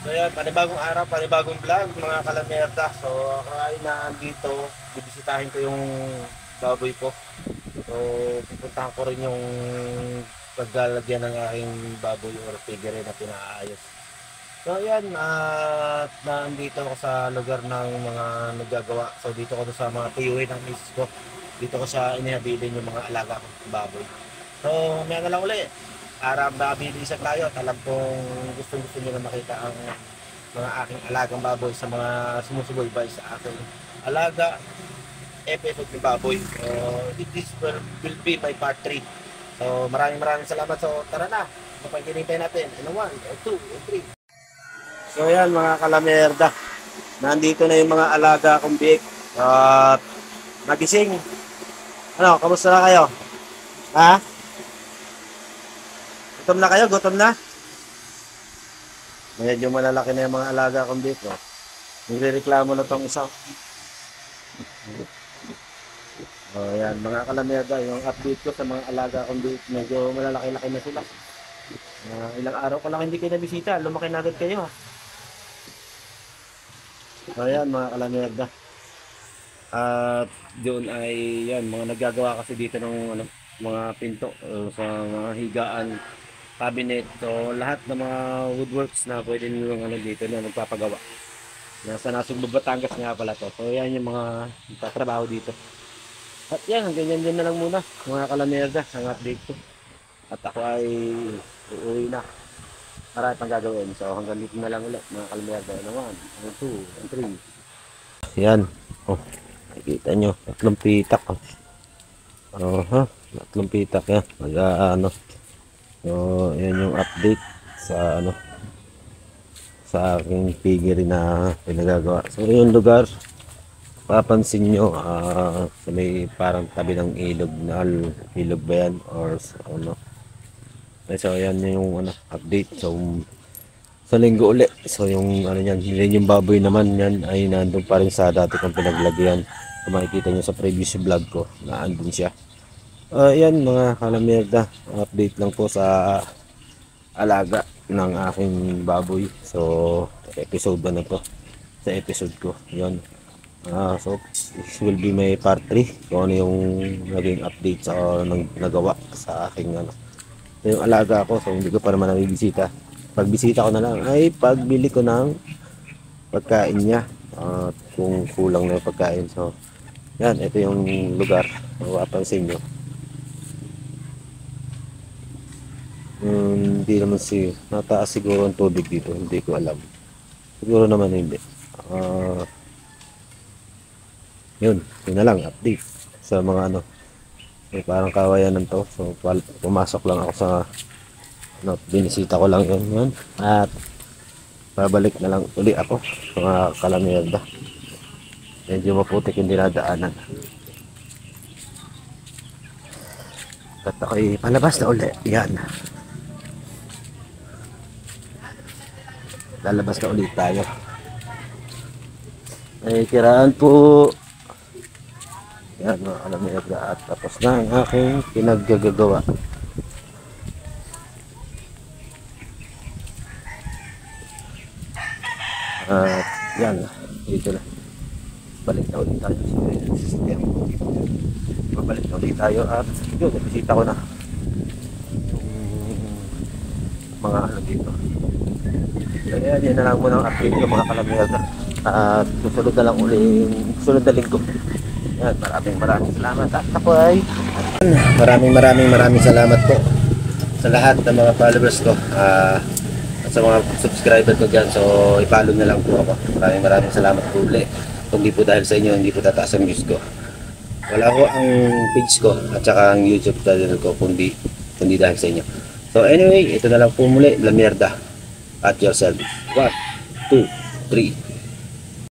So yan, panibagong araw, panibagong vlog mga kalamerda. So ako ay nandito, bibisitahin ko yung baboy ko. So pupuntahan ko rin yung paglalagyan ng aking baboy or piggery na pinaayos. So yan, nandito ako sa lugar ng mga naggagawa. So dito ko sa mga tiyuhin ng misis ko. Dito ko sa inihabilin yung mga alaga kong baboy. So may na lang uli. Para mabilisan tayo at alam kong gusto nyo na makita ang mga aking alagang baboy sa mga sumusubaybay sa aking alaga episode ng baboy. This will be my part 3. So maraming salamat. So tara na, mapagkinintay natin. And 1, 2, 3. So yan mga kalamerda, nandito na yung mga alaga kong biik at nagising. Ano, kamusta na kayo? Ha? Gutom na kayo? Gutom na? Medyo malalaki na yung mga alaga kong dito. Nagrereklamo na tong isa. Yan, mga kalamerda, yung update ko sa mga alaga kong dito, medyo malalaki-laki na sila. Ilang araw ko lang hindi kayo nabisita, lumaki na agad kayo. Yan, mga kalamerda. At doon ay, yan, mga naggagawa kasi dito ng mga pinto sa mga higaan, cabinet. So lahat ng mga woodworks na pwede nyo dito na nagpapagawa. Nasa Nasugbu, Batangas nga pala to. So yan yung mga nagtatrabaho dito. At yan, ganyan din na lang muna mga kalamerda ang update ko. At ako ay uuwi na. Marami pang gagawin. So hanggang dito na lang ulit mga kalamerda. 1, 2, 3. Yan. Oh, nakikita nyo. Tatlong pitak. Tatlong pitak yan. So, yan yung update sa sa aking piggery na pinagagawa. So, yung lugar, papansin nyo, sa may parang tabi ng ilog na ilog ba yan? Or ano? So, yan yung update. So, sa linggo uli. So, yung yan, yung baboy naman yan ay nandun pa rin sa dati kong pinaglagyan. Kung makikita nyo sa previous vlog ko, naandun siya. Yan mga kalamerda, update lang po sa alaga ng aking baboy. So episode ba na to? Sa episode ko yon. So this will be my part 3 kung ano yung naging update sa nagawa sa aking so, yung alaga ko. So hindi ko pa naman nabibisita. Pagbisita ko na lang ay pagbili ko ng pagkain niya, kung kulang na yung pagkain. So yan, ito yung lugar. Mapapansin nyo, hindi naman nataas siguro ang tubig dito, hindi ko alam, siguro naman hindi. Yun na lang update sa mga parang kawayan to. So pumasok lang ako sa binisita ko lang yun at babalik na lang uli ako sa mga kalamerda. Medyo maputik yung dinadaanan at ako'y palabas na uli. Yan, lalabas na ulit tayo. Ay kiraan po. Yan mga kalamerda, at tapos na ang aking pinaggagawa. At yan, dito na. Balik na ulit tayo sa system. Babalik na ulit tayo at yun, nabisita ko na yung mga dito. Kaya yan na lang muna ang update ko mga kalamerda. At susunod na lang ulit, susunod na linggo. Yan, maraming salamat. At ako ay maraming salamat po sa lahat ng mga followers ko at sa mga subscriber ko dyan. So i-follow na lang po ako. Maraming salamat po ulit. Kung di po dahil sa inyo, hindi po tataas ang views ko. Wala ko ang page ko at saka ang YouTube channel ko kundi dahil sa inyo. So anyway, ito na lang po muli. La Mierda at yourself. 1, 2, 3.